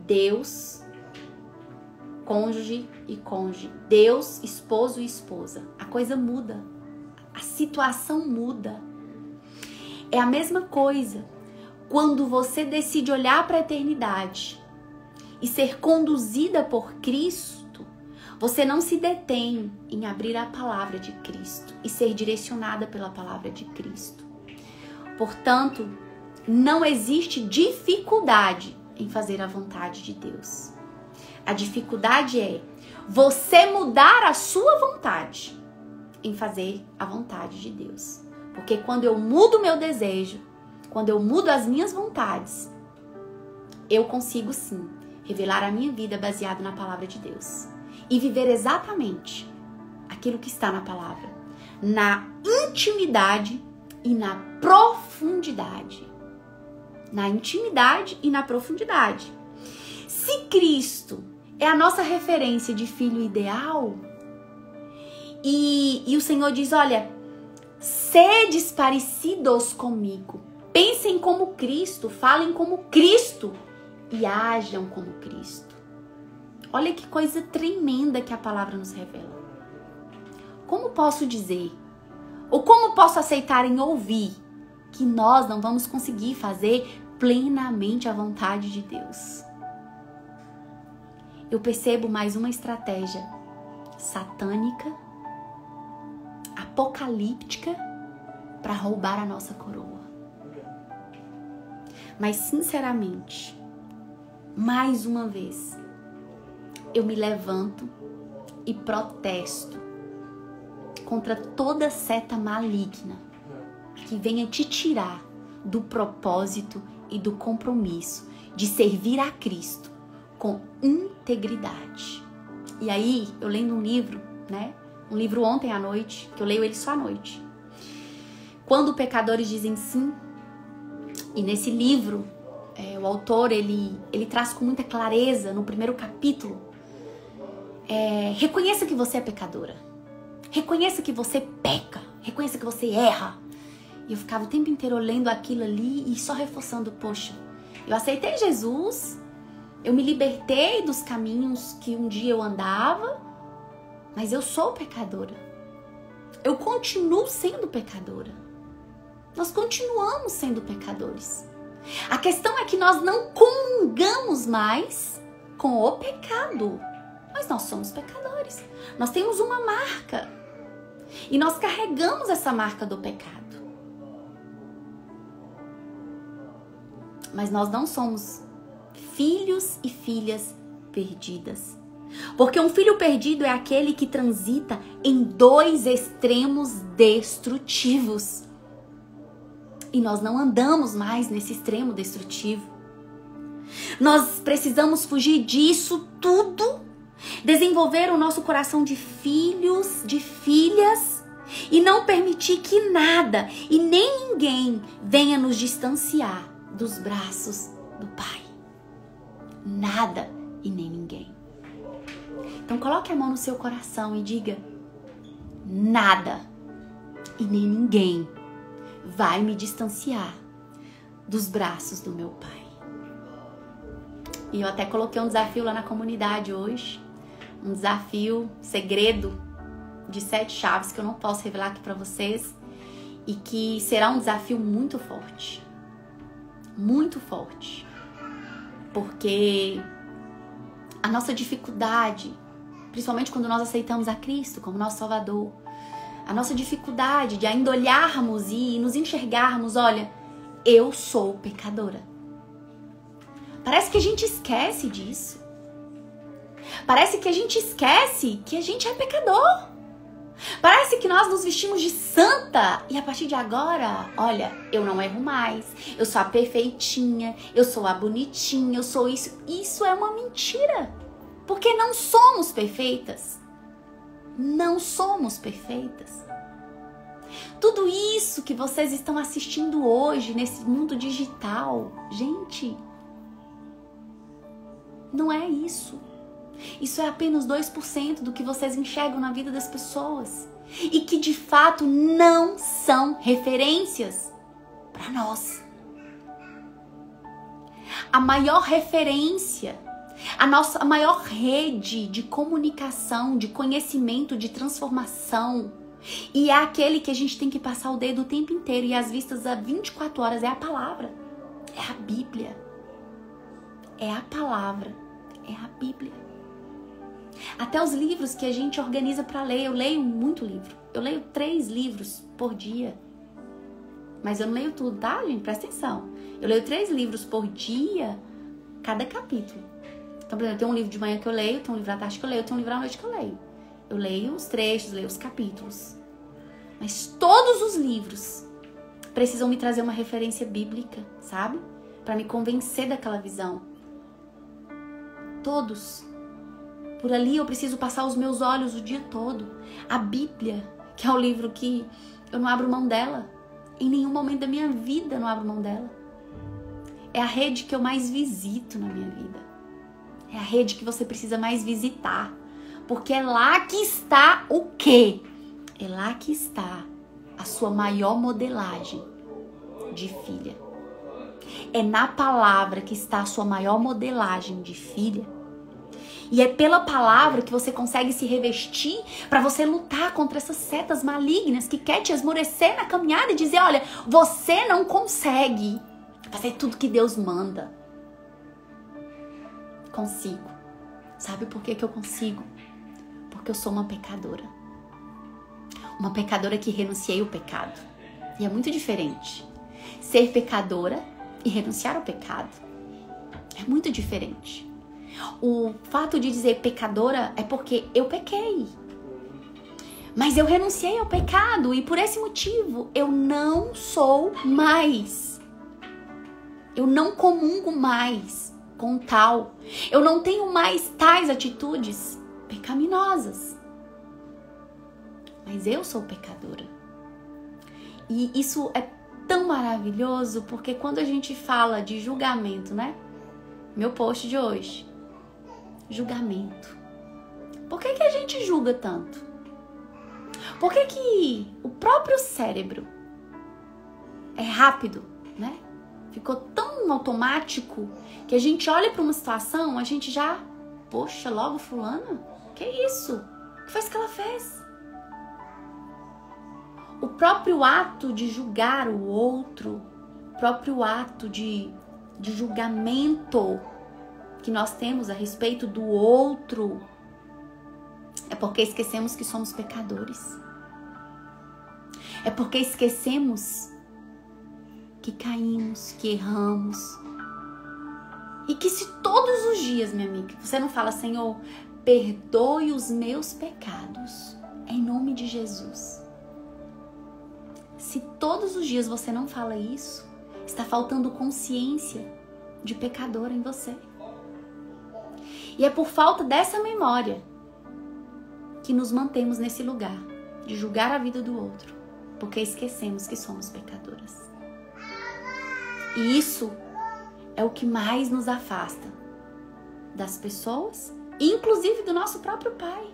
Deus, cônjuge e cônjuge. Deus, esposo e esposa. A coisa muda. A situação muda. É a mesma coisa quando você decide olhar para a eternidade e ser conduzida por Cristo. Você não se detém em abrir a palavra de Cristo e ser direcionada pela palavra de Cristo. Portanto, não existe dificuldade em fazer a vontade de Deus. A dificuldade é você mudar a sua vontade em fazer a vontade de Deus. Porque quando eu mudo o meu desejo, quando eu mudo as minhas vontades, eu consigo sim revelar a minha vida baseado na palavra de Deus. E viver exatamente aquilo que está na palavra. Na intimidade e na profundidade. Na intimidade e na profundidade. Se Cristo é a nossa referência de filho ideal, e o Senhor diz, olha, sedes parecidos comigo, pensem como Cristo, falem como Cristo e ajam como Cristo. Olha que coisa tremenda que a palavra nos revela. Como posso dizer, ou como posso aceitar em ouvir, que nós não vamos conseguir fazer plenamente a vontade de Deus? Eu percebo mais uma estratégia satânica, apocalíptica, para roubar a nossa coroa. Mas, sinceramente, mais uma vez, eu me levanto e protesto contra toda seta maligna que venha te tirar do propósito e do compromisso de servir a Cristo com integridade. E aí, eu lendo um livro, né? Um livro ontem à noite, que eu leio ele só à noite. Quando pecadores dizem sim. E nesse livro, o autor, ele traz com muita clareza, no primeiro capítulo, reconheça que você é pecadora. Reconheça que você peca. Reconheça que você erra. E eu ficava o tempo inteiro lendo aquilo ali e só reforçando, poxa, eu aceitei Jesus, eu me libertei dos caminhos que um dia eu andava, mas eu sou pecadora. Eu continuo sendo pecadora. Nós continuamos sendo pecadores. A questão é que nós não comungamos mais com o pecado. Mas nós somos pecadores. Nós temos uma marca. E nós carregamos essa marca do pecado. Mas nós não somos filhos e filhas perdidas. Porque um filho perdido é aquele que transita em dois extremos destrutivos. E nós não andamos mais nesse extremo destrutivo. Nós precisamos fugir disso tudo, desenvolver o nosso coração de filhos, de filhas, e não permitir que nada e nem ninguém venha nos distanciar dos braços do Pai. Nada e nem ninguém. Então coloque a mão no seu coração e diga: nada e nem ninguém vai me distanciar dos braços do meu Pai. E eu até coloquei um desafio lá na comunidade hoje. Um desafio segredo de 7 chaves que eu não posso revelar aqui pra vocês. E que será um desafio muito forte. Muito forte. Porque a nossa dificuldade, principalmente quando nós aceitamos a Cristo como nosso Salvador, a nossa dificuldade de ainda olharmos e nos enxergarmos, olha, eu sou pecadora. Parece que a gente esquece disso. Parece que a gente esquece que a gente é pecador. Parece que nós nos vestimos de santa e a partir de agora, olha, eu não erro mais, eu sou a perfeitinha, eu sou a bonitinha, eu sou isso. Isso é uma mentira, porque não somos perfeitas. Não somos perfeitas. Tudo isso que vocês estão assistindo hoje nesse mundo digital, gente, não é isso. Isso é apenas 2% do que vocês enxergam na vida das pessoas. E que de fato não são referências para nós. A maior referência, a maior rede de comunicação, de conhecimento, de transformação, e é aquele que a gente tem que passar o dedo o tempo inteiro e as vistas a 24 horas, é a palavra. É a Bíblia. É a palavra. É a Bíblia. Até os livros que a gente organiza para ler. Eu leio muito livro. Eu leio 3 livros por dia. Mas eu não leio tudo, tá, gente? Presta atenção. Eu leio 3 livros por dia, cada capítulo. Então, por exemplo, tem um livro de manhã que eu leio, tem um livro à tarde que eu leio, tem um livro à noite que eu leio. Eu leio os trechos, leio os capítulos. Mas todos os livros precisam me trazer uma referência bíblica, sabe? Para me convencer daquela visão. Todos. Por ali eu preciso passar os meus olhos o dia todo. A Bíblia, que é o livro que eu não abro mão dela. Em nenhum momento da minha vida eu não abro mão dela. É a rede que eu mais visito na minha vida. É a rede que você precisa mais visitar. Porque é lá que está o quê? É lá que está a sua maior modelagem de filha. É na palavra que está a sua maior modelagem de filha. E é pela palavra que você consegue se revestir para você lutar contra essas setas malignas que quer te esmorecer na caminhada e dizer, olha, você não consegue fazer tudo que Deus manda. Consigo. Sabe por que eu consigo? Porque eu sou uma pecadora. Uma pecadora que renunciei ao pecado. E é muito diferente. Ser pecadora e renunciar ao pecado. É muito diferente. O fato de dizer pecadora é porque eu pequei. Mas eu renunciei ao pecado e por esse motivo eu não sou mais. Eu não comungo mais com tal. Eu não tenho mais tais atitudes pecaminosas. Mas eu sou pecadora. E isso é tão maravilhoso porque quando a gente fala de julgamento, né? Meu post de hoje. Julgamento. Por que a gente julga tanto? Por que o próprio cérebro é rápido, né? Ficou tão automático que a gente olha para uma situação, a gente já, poxa, logo fulana? Que isso? O que foi isso que ela fez? O próprio ato de julgar o outro, o próprio ato de julgamento que nós temos a respeito do outro, é porque esquecemos que somos pecadores. É porque esquecemos que caímos, que erramos. E que se todos os dias, minha amiga, você não fala, Senhor, perdoe os meus pecados, em nome de Jesus. Se todos os dias você não fala isso, está faltando consciência de pecador em você. E é por falta dessa memória que nos mantemos nesse lugar de julgar a vida do outro, porque esquecemos que somos pecadoras. E isso é o que mais nos afasta das pessoas, inclusive do nosso próprio Pai.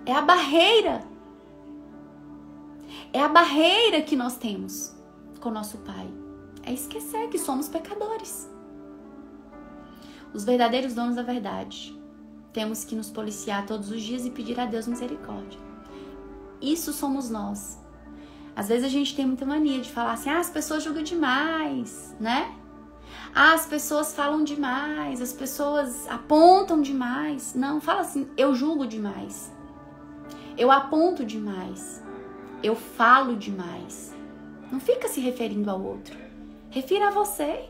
É a barreira. É a barreira que nós temos com o nosso Pai. É esquecer que somos pecadores. Os verdadeiros donos da verdade. Temos que nos policiar todos os dias e pedir a Deus misericórdia. Isso somos nós. Às vezes a gente tem muita mania de falar assim, as pessoas julgam demais, né? As pessoas falam demais, as pessoas apontam demais. Não, fala assim, eu julgo demais. Eu aponto demais. Eu falo demais. Não fica se referindo ao outro. Refira a você.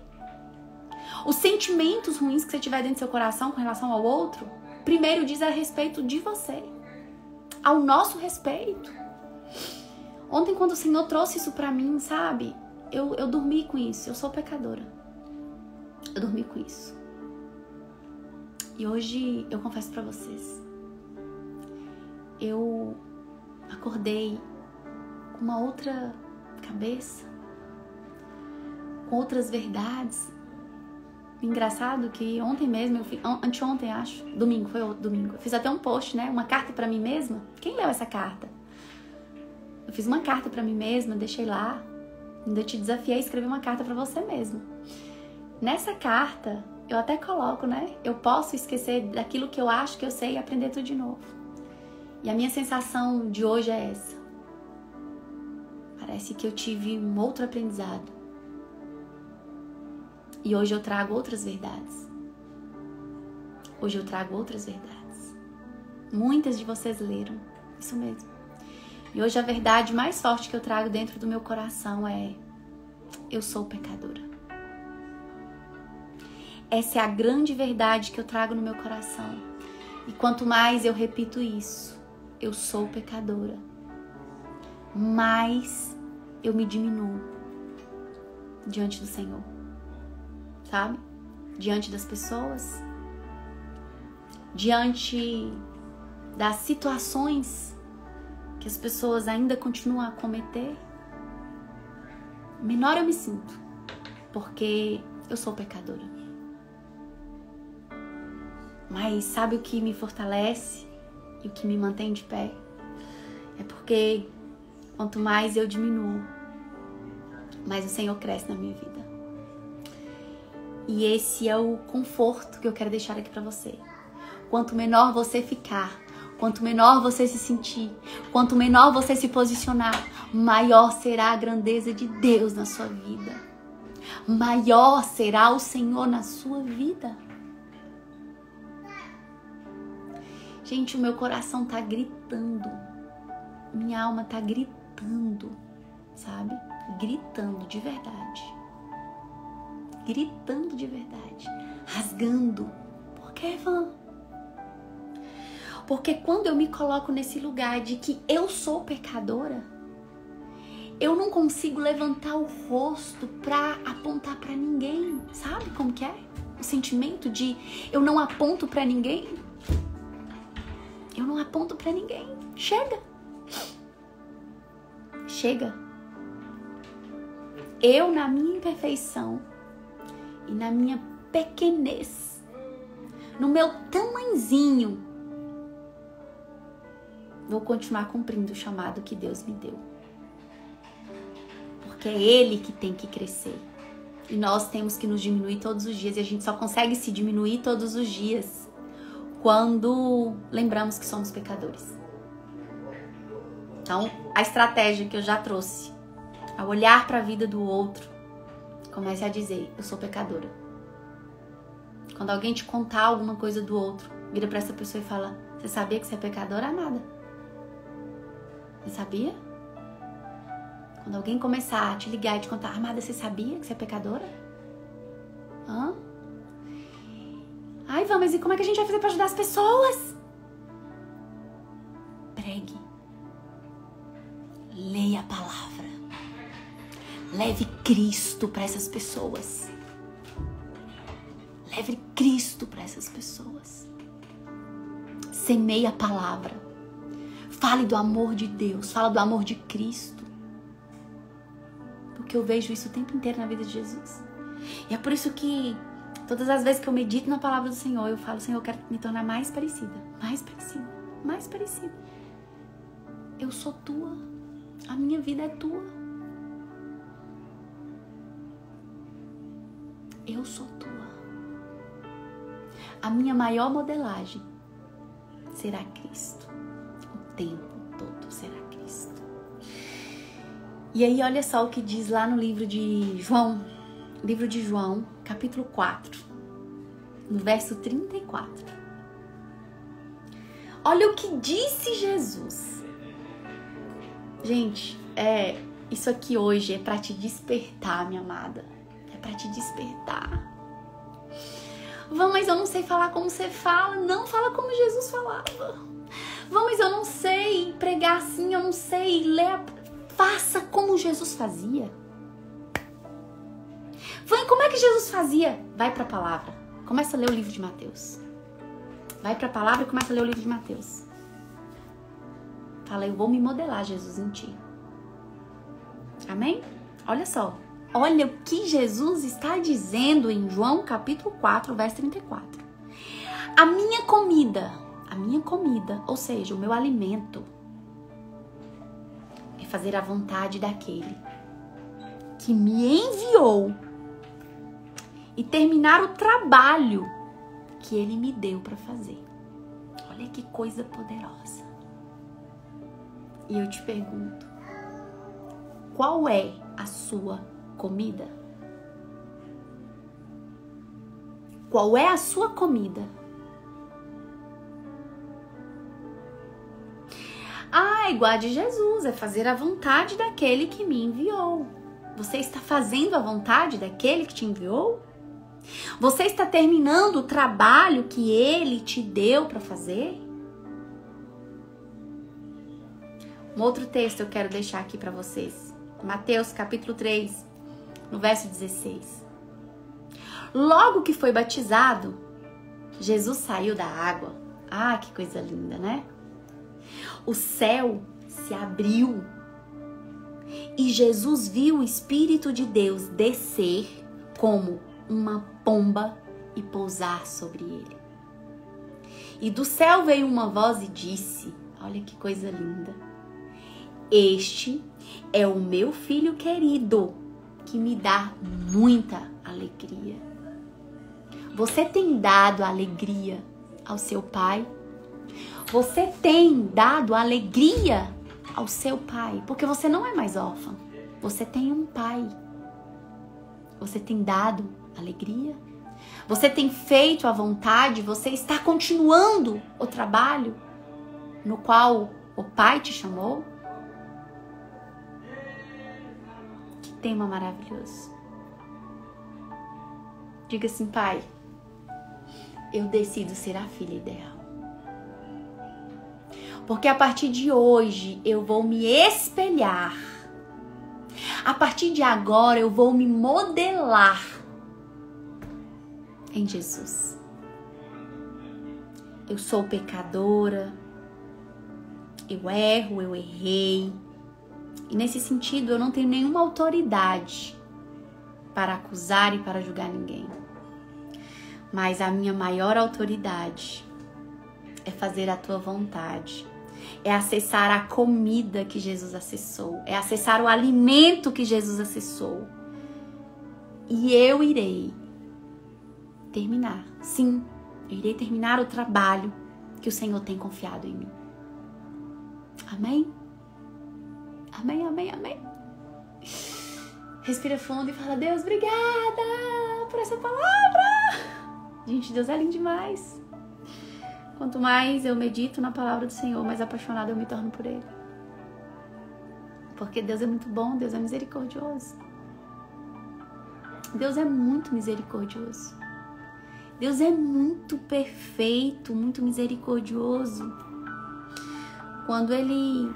Os sentimentos ruins que você tiver dentro do seu coração com relação ao outro, primeiro diz a respeito de você. Ao nosso respeito. Ontem, quando o Senhor trouxe isso pra mim, sabe? Eu dormi com isso. Eu sou pecadora. Eu dormi com isso. E hoje eu confesso pra vocês. Eu acordei com uma outra cabeça, com outras verdades. Engraçado que ontem mesmo, anteontem acho, domingo, foi outro domingo, eu fiz até um post, né? Uma carta pra mim mesma. Quem leu essa carta? Eu fiz uma carta pra mim mesma, deixei lá. Ainda te desafiei a escrever uma carta pra você mesma. Nessa carta, eu até coloco, né? Eu posso esquecer daquilo que eu acho que eu sei e aprender tudo de novo. E a minha sensação de hoje é essa. Parece que eu tive um outro aprendizado. E hoje eu trago outras verdades. Hoje eu trago outras verdades. Muitas de vocês leram. Isso mesmo. E hoje a verdade mais forte que eu trago dentro do meu coração é: eu sou pecadora. Essa é a grande verdade que eu trago no meu coração. E quanto mais eu repito isso, eu sou pecadora, mais eu me diminuo diante do Senhor. Sabe? Diante das pessoas, diante das situações que as pessoas ainda continuam a cometer, menor eu me sinto, porque eu sou pecadora. Mas sabe o que me fortalece e o que me mantém de pé? É porque quanto mais eu diminuo, mais o Senhor cresce na minha vida. E esse é o conforto que eu quero deixar aqui pra você. Quanto menor você ficar, quanto menor você se sentir, quanto menor você se posicionar, maior será a grandeza de Deus na sua vida. Maior será o Senhor na sua vida. Gente, o meu coração tá gritando. Minha alma tá gritando, sabe? Gritando de verdade. Gritando de verdade, rasgando. Por quê, Van? Porque quando eu me coloco nesse lugar de que eu sou pecadora, eu não consigo levantar o rosto pra apontar pra ninguém. Sabe como que é? O sentimento de eu não aponto pra ninguém. Eu não aponto pra ninguém. Chega. Chega. Eu, na minha imperfeição, e na minha pequenez, no meu tamanzinho, vou continuar cumprindo o chamado que Deus me deu. Porque é Ele que tem que crescer. E nós temos que nos diminuir todos os dias. E a gente só consegue se diminuir todos os dias quando lembramos que somos pecadores. Então, a estratégia que eu já trouxe, ao olhar para a vida do outro, comece a dizer: eu sou pecadora. Quando alguém te contar alguma coisa do outro, vira para essa pessoa e fala: você sabia que você é pecadora, amada? Você sabia? Quando alguém começar a te ligar e te contar: amada, você sabia que você é pecadora? Hã? Ai, Vânia, mas e como é que a gente vai fazer para ajudar as pessoas? Pregue. Leia a palavra. Leve Cristo para essas pessoas. Leve Cristo para essas pessoas. Semeie a palavra. Fale do amor de Deus. Fala do amor de Cristo. Porque eu vejo isso o tempo inteiro na vida de Jesus. E é por isso que todas as vezes que eu medito na palavra do Senhor, eu falo, Senhor, eu quero me tornar mais parecida. Mais parecida. Mais parecida. Eu sou tua. A minha vida é tua. Eu sou tua. A minha maior modelagem será Cristo. O tempo todo será Cristo. E aí, olha só o que diz lá no livro de João, capítulo 4, no verso 34. Olha o que disse Jesus. Gente, isso aqui hoje é para te despertar, minha amada. É para te despertar. Vão, mas eu não sei falar como você fala. Não, fala como Jesus falava. Vão, mas eu não sei pregar assim, eu não sei ler. Faça como Jesus fazia. Vão, como é que Jesus fazia? Vai para a palavra. Começa a ler o livro de Mateus. Vai para a palavra e começa a ler o livro de Mateus. Fala, eu vou me modelar, Jesus, em ti. Amém? Olha só. Olha o que Jesus está dizendo em João capítulo 4, verso 34. A minha comida, ou seja, o meu alimento, é fazer a vontade daquele que me enviou e terminar o trabalho que ele me deu para fazer. Olha que coisa poderosa. E eu te pergunto, qual é a sua comida? Qual é a sua comida? Igual a de Jesus, é fazer a vontade daquele que me enviou. Você está fazendo a vontade daquele que te enviou? Você está terminando o trabalho que ele te deu para fazer? Um outro texto eu quero deixar aqui para vocês. Mateus capítulo 3, no verso 16. Logo que foi batizado, Jesus saiu da água. Que coisa linda, né? O céu se abriu e Jesus viu o Espírito de Deus descer como uma pomba e pousar sobre ele. E do céu veio uma voz e disse, olha que coisa linda, este é o meu filho querido, que me dá muita alegria. Você tem dado alegria ao seu pai? Você tem dado alegria ao seu pai? Porque você não é mais órfã. Você tem um pai. Você tem dado alegria? Você tem feito a vontade? Você está continuando o trabalho no qual o pai te chamou? Que tema maravilhoso. Diga assim, pai, eu decido ser a filha ideal. Porque a partir de hoje eu vou me espelhar. A partir de agora eu vou me modelar em Jesus. Eu sou pecadora. Eu erro, eu errei. E nesse sentido eu não tenho nenhuma autoridade para acusar e para julgar ninguém. Mas a minha maior autoridade é fazer a tua vontade. É acessar a comida que Jesus acessou. É acessar o alimento que Jesus acessou. E eu irei terminar. Sim, eu irei terminar o trabalho que o Senhor tem confiado em mim. Amém? Amém, amém, amém. Respira fundo e fala, Deus, obrigada por essa palavra. Gente, Deus é lindo demais. Quanto mais eu medito na palavra do Senhor, mais apaixonada eu me torno por Ele. Porque Deus é muito bom, Deus é misericordioso. Deus é muito misericordioso. Deus é muito perfeito, muito misericordioso. Quando Ele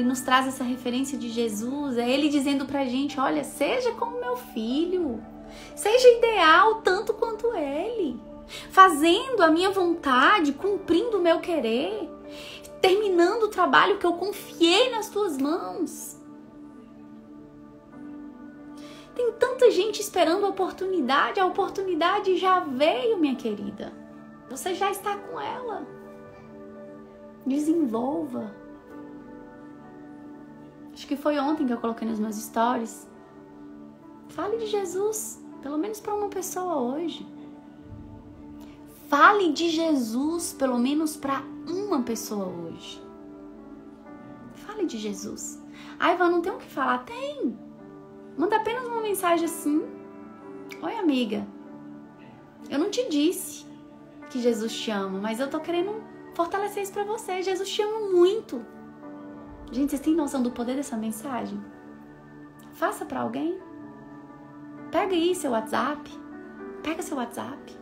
nos traz essa referência de Jesus, é Ele dizendo pra gente, olha, seja como meu filho, seja ideal tanto quanto Ele, fazendo a minha vontade, cumprindo o meu querer, terminando o trabalho que eu confiei nas tuas mãos. Tem tanta gente esperando a oportunidade já veio, minha querida. Você já está com ela. Desenvolva. Acho que foi ontem que eu coloquei nos meus stories. Fale de Jesus, pelo menos para uma pessoa hoje. Fale de Jesus, pelo menos para uma pessoa hoje. Fale de Jesus. Ai, Ivan, não tem o que falar? Tem. Manda apenas uma mensagem assim. Oi, amiga. Eu não te disse que Jesus te ama, mas eu tô querendo fortalecer isso pra você. Jesus te ama muito. Gente, vocês têm noção do poder dessa mensagem? Faça pra alguém. Pega aí seu WhatsApp. Pega seu WhatsApp.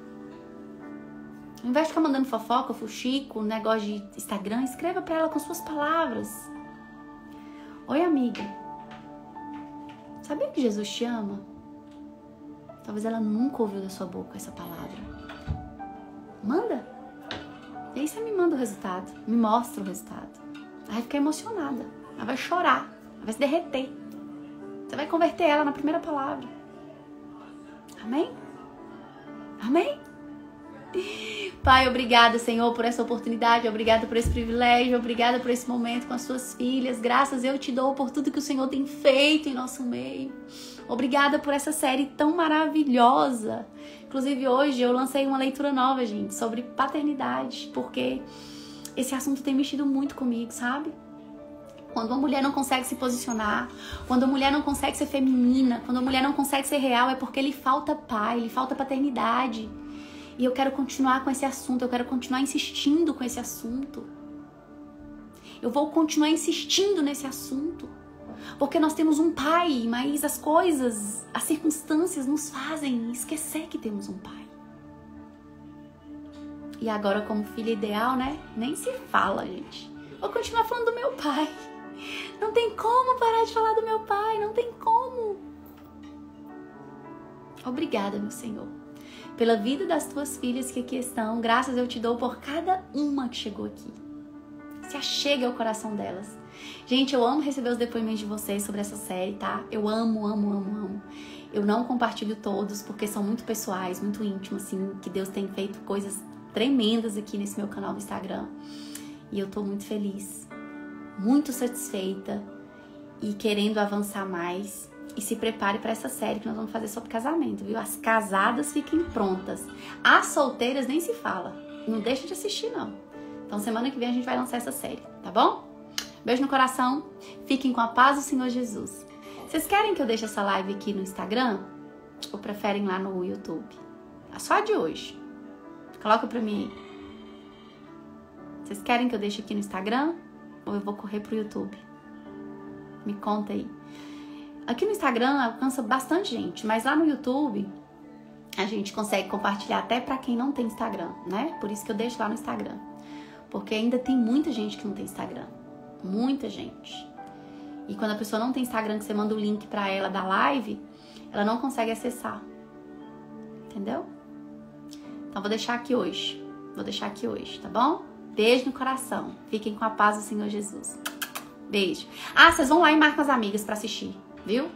Ao invés de ficar mandando fofoca, fuxico, negócio de Instagram, escreva pra ela com suas palavras. Oi, amiga. Sabia que Jesus te ama? Talvez ela nunca ouviu da sua boca essa palavra. Manda. E aí você me manda o resultado. Me mostra o resultado. Ela vai ficar emocionada. Ela vai chorar. Ela vai se derreter. Você vai converter ela na primeira palavra. Amém? Amém? Pai, obrigada, Senhor, por essa oportunidade, obrigada por esse privilégio, obrigada por esse momento com as suas filhas. Graças eu te dou por tudo que o Senhor tem feito em nosso meio. Obrigada por essa série tão maravilhosa. Inclusive hoje eu lancei uma leitura nova, gente, sobre paternidade, porque esse assunto tem mexido muito comigo, sabe? Quando uma mulher não consegue se posicionar, quando a mulher não consegue ser feminina, quando a mulher não consegue ser real, é porque lhe falta pai, lhe falta paternidade. E eu quero continuar com esse assunto, eu quero continuar insistindo com esse assunto. Eu vou continuar insistindo nesse assunto. Porque nós temos um pai, mas as coisas, as circunstâncias nos fazem esquecer que temos um pai. E agora, como filha ideal, né? Nem se fala, gente. Vou continuar falando do meu pai. Não tem como parar de falar do meu pai, não tem como. Obrigada, meu Senhor, pela vida das tuas filhas que aqui estão. Graças eu te dou por cada uma que chegou aqui. Se achegue ao coração delas. Gente, eu amo receber os depoimentos de vocês sobre essa série, tá? Eu amo, amo, amo, amo. Eu não compartilho todos porque são muito pessoais, muito íntimos, assim, que Deus tem feito coisas tremendas aqui nesse meu canal do Instagram. E eu tô muito feliz, muito satisfeita e querendo avançar mais. E se prepare para essa série que nós vamos fazer sobre casamento, viu? As casadas fiquem prontas. As solteiras nem se fala. Não deixa de assistir, não. Então, semana que vem a gente vai lançar essa série, tá bom? Beijo no coração. Fiquem com a paz do Senhor Jesus. Vocês querem que eu deixe essa live aqui no Instagram? Ou preferem lá no YouTube? Só a de hoje. Coloca pra mim aí. Vocês querem que eu deixe aqui no Instagram? Ou eu vou correr pro YouTube? Me conta aí. Aqui no Instagram alcança bastante gente, mas lá no YouTube a gente consegue compartilhar até pra quem não tem Instagram, né? Por isso que eu deixo lá no Instagram. Porque ainda tem muita gente que não tem Instagram. Muita gente. E quando a pessoa não tem Instagram, que você manda o link pra ela da live, ela não consegue acessar. Entendeu? Então vou deixar aqui hoje. Vou deixar aqui hoje, tá bom? Beijo no coração. Fiquem com a paz do Senhor Jesus. Beijo. Ah, vocês vão lá e marcam as amigas pra assistir, viu?